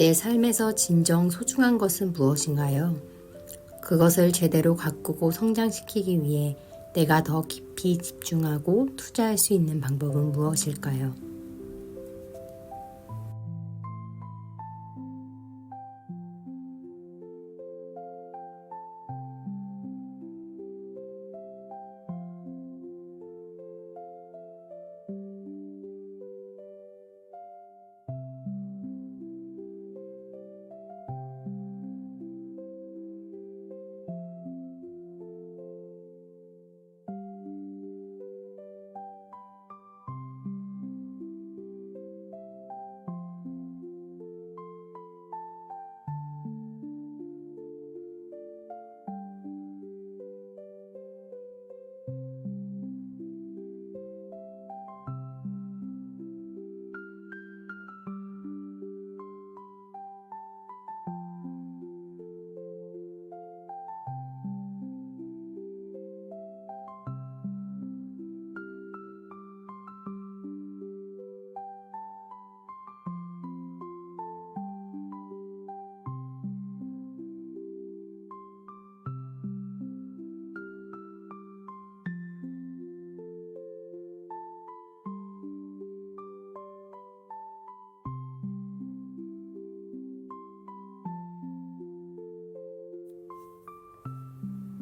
내 삶에서 진정 소중한 것은 무엇인가요? 그것을 제대로 가꾸고 성장시키기 위해 내가 더 깊이 집중하고 투자할 수 있는 방법은 무엇일까요?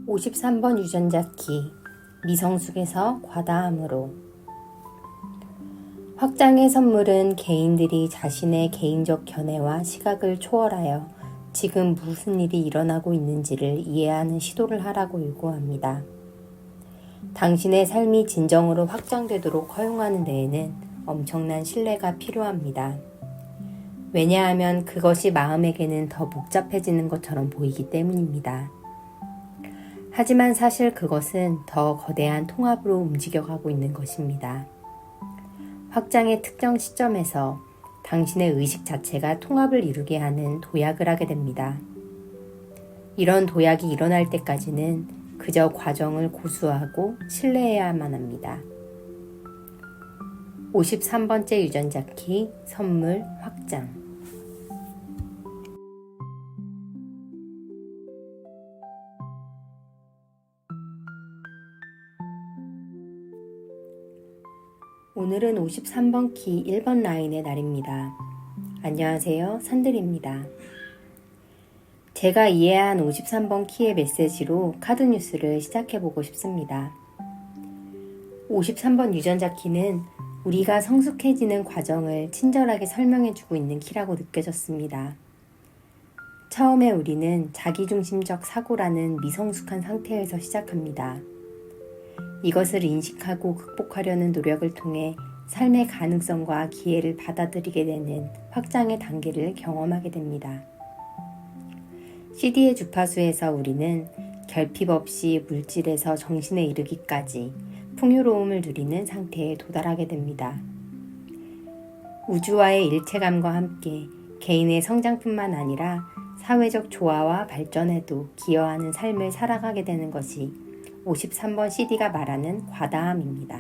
(53번) 유전자 키 미성숙에서 과다함으로. 확장의 선물은 개인들이 자신의 개인적 견해와 시각을 초월하여 지금 무슨 일이 일어나고 있는지를 이해하는 시도를 하라고 요구합니다. 당신의 삶이 진정으로 확장되도록 허용하는 데에는 엄청난 신뢰가 필요합니다. 왜냐하면 그것이 마음에게는 더 복잡해지는 것처럼 보이기 때문입니다. 하지만 사실 그것은 더 거대한 통합으로 움직여가고 있는 것입니다. 확장의 특정 시점에서 당신의 의식 자체가 통합을 이루게 하는 도약을 하게 됩니다. 이런 도약이 일어날 때까지는 그저 과정을 고수하고 신뢰해야만 합니다. 53번째 유전자 키 선물 확장. 오늘은 53번 키 1번 라인의 날입니다. 안녕하세요, 산들입니다. 제가 이해한 53번 키의 메시지로 카드 뉴스를 시작해보고 싶습니다. 53번 유전자 키는 우리가 성숙해지는 과정을 친절하게 설명해주고 있는 키라고 느껴졌습니다. 처음에 우리는 자기중심적 사고라는 미성숙한 상태에서 시작합니다. 이것을 인식하고 극복하려는 노력을 통해 삶의 가능성과 기회를 받아들이게 되는 확장의 단계를 경험하게 됩니다. CD의 주파수에서 우리는 결핍 없이 물질에서 정신에 이르기까지 풍요로움을 누리는 상태에 도달하게 됩니다. 우주와의 일체감과 함께 개인의 성장뿐만 아니라 사회적 조화와 발전에도 기여하는 삶을 살아가게 되는 것이 53번 CD가 말하는 과다함입니다.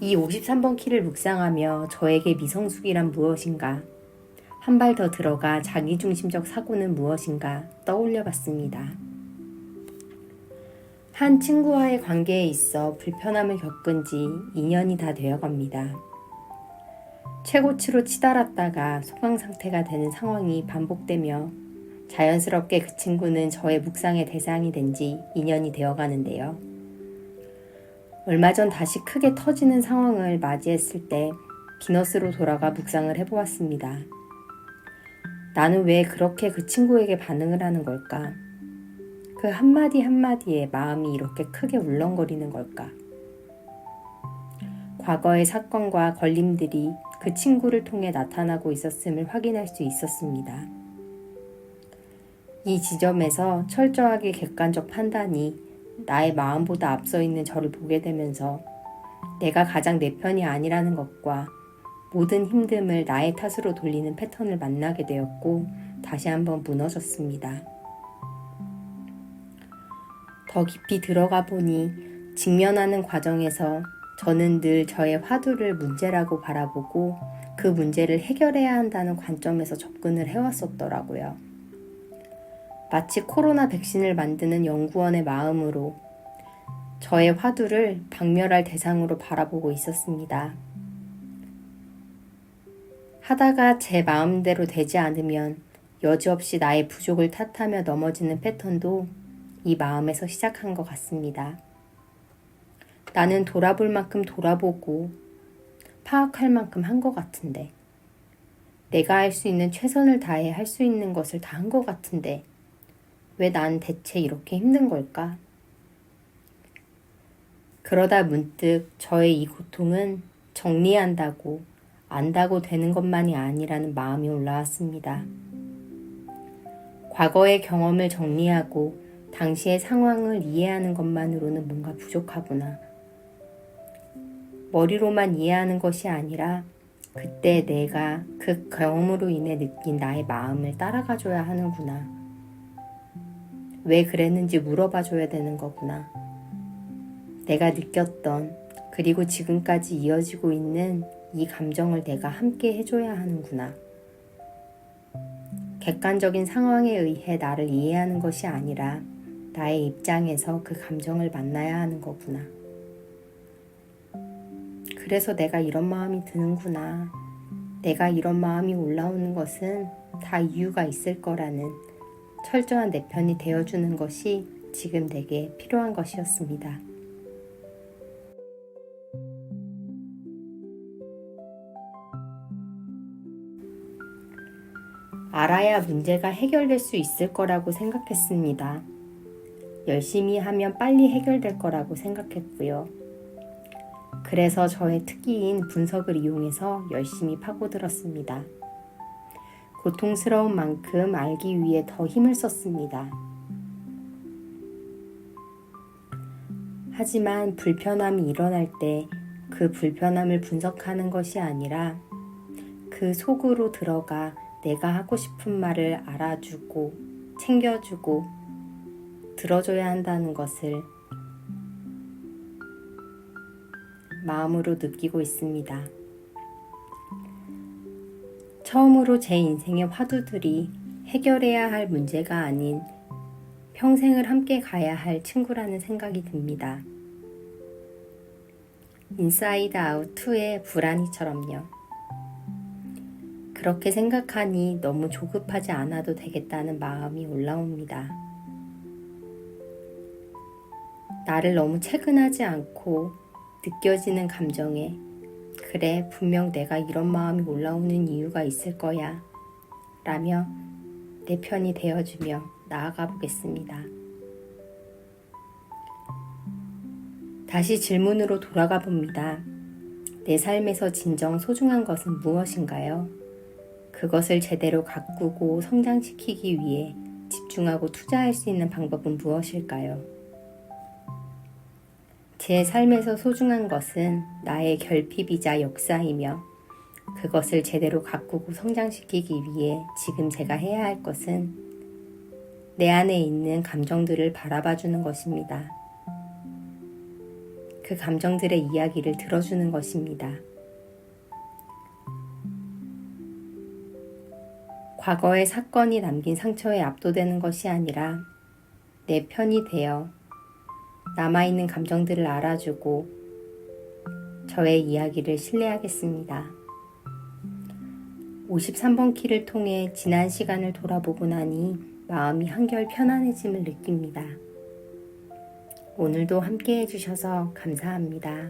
이 53번 키를 묵상하며 저에게 미성숙이란 무엇인가, 한 발 더 들어가 자기중심적 사고는 무엇인가 떠올려 봤습니다. 한 친구와의 관계에 있어 불편함을 겪은 지 2년이 다 되어갑니다. 최고치로 치달았다가 소강 상태가 되는 상황이 반복되며 자연스럽게 그 친구는 저의 묵상의 대상이 된 지 2년이 되어가는데요. 얼마 전 다시 크게 터지는 상황을 맞이했을 때 비너스로 돌아가 묵상을 해보았습니다. 나는 왜 그렇게 그 친구에게 반응을 하는 걸까? 그 한마디 한마디에 마음이 이렇게 크게 울렁거리는 걸까? 과거의 사건과 걸림들이 그 친구를 통해 나타나고 있었음을 확인할 수 있었습니다. 이 지점에서 철저하게 객관적 판단이 나의 마음보다 앞서 있는 저를 보게 되면서 내가 가장 내 편이 아니라는 것과 모든 힘듦을 나의 탓으로 돌리는 패턴을 만나게 되었고 다시 한번 무너졌습니다. 더 깊이 들어가 보니 직면하는 과정에서 저는 늘 저의 화두를 문제라고 바라보고 그 그 문제를 해결해야 한다는 관점에서 접근을 해왔었더라고요. 마치 코로나 백신을 만드는 연구원의 마음으로 저의 화두를 박멸할 대상으로 바라보고 있었습니다. 하다가 제 마음대로 되지 않으면 여지없이 나의 부족을 탓하며 넘어지는 패턴도 이 마음에서 시작한 것 같습니다. 나는 돌아볼 만큼 돌아보고 파악할 만큼 한 것 같은데, 내가 할 수 있는 최선을 다해 할 수 있는 것을 다 한 것 같은데 왜 난 대체 이렇게 힘든 걸까? 그러다 문득 저의 이 고통은 정리한다고 안다고 되는 것만이 아니라는 마음이 올라왔습니다. 과거의 경험을 정리하고 당시의 상황을 이해하는 것만으로는 뭔가 부족하구나. 머리로만 이해하는 것이 아니라 그때 내가 그 경험으로 인해 느낀 나의 마음을 따라가줘야 하는구나. 왜 그랬는지 물어봐줘야 되는 거구나. 내가 느꼈던 그리고 지금까지 이어지고 있는 이 감정을 내가 함께 해줘야 하는구나. 객관적인 상황에 의해 나를 이해하는 것이 아니라 나의 입장에서 그 감정을 만나야 하는 거구나. 그래서 내가 이런 마음이 드는구나. 내가 이런 마음이 올라오는 것은 다 이유가 있을 거라는 철저한 내 편이 되어주는 것이 지금 내게 필요한 것이었습니다. 알아야 문제가 해결될 수 있을 거라고 생각했습니다. 열심히 하면 빨리 해결될 거라고 생각했고요. 그래서 저의 특기인 분석을 이용해서 열심히 파고들었습니다. 고통스러운 만큼 알기 위해 더 힘을 썼습니다. 하지만 불편함이 일어날 때 그 불편함을 분석하는 것이 아니라 그 속으로 들어가 내가 하고 싶은 말을 알아주고 챙겨주고 들어줘야 한다는 것을 마음으로 느끼고 있습니다. 처음으로 제 인생의 화두들이 해결해야 할 문제가 아닌 평생을 함께 가야 할 친구라는 생각이 듭니다. 인사이드 아웃 2의 불안이처럼요. 그렇게 생각하니 너무 조급하지 않아도 되겠다는 마음이 올라옵니다. 나를 너무 체근하지 않고 느껴지는 감정에 그래, 분명 내가 이런 마음이 올라오는 이유가 있을 거야 라며 내 편이 되어주며 나아가 보겠습니다. 다시 질문으로 돌아가 봅니다. 내 삶에서 진정 소중한 것은 무엇인가요? 그것을 제대로 가꾸고 성장시키기 위해 집중하고 투자할 수 있는 방법은 무엇일까요? 제 삶에서 소중한 것은 나의 결핍이자 역사이며 그것을 제대로 가꾸고 성장시키기 위해 지금 제가 해야 할 것은 내 안에 있는 감정들을 바라봐 주는 것입니다. 그 감정들의 이야기를 들어주는 것입니다. 과거의 사건이 남긴 상처에 압도되는 것이 아니라 내 편이 되어 남아있는 감정들을 알아주고 저의 이야기를 신뢰하겠습니다. 53번 키를 통해 지난 시간을 돌아보고 나니 마음이 한결 편안해짐을 느낍니다. 오늘도 함께 해주셔서 감사합니다.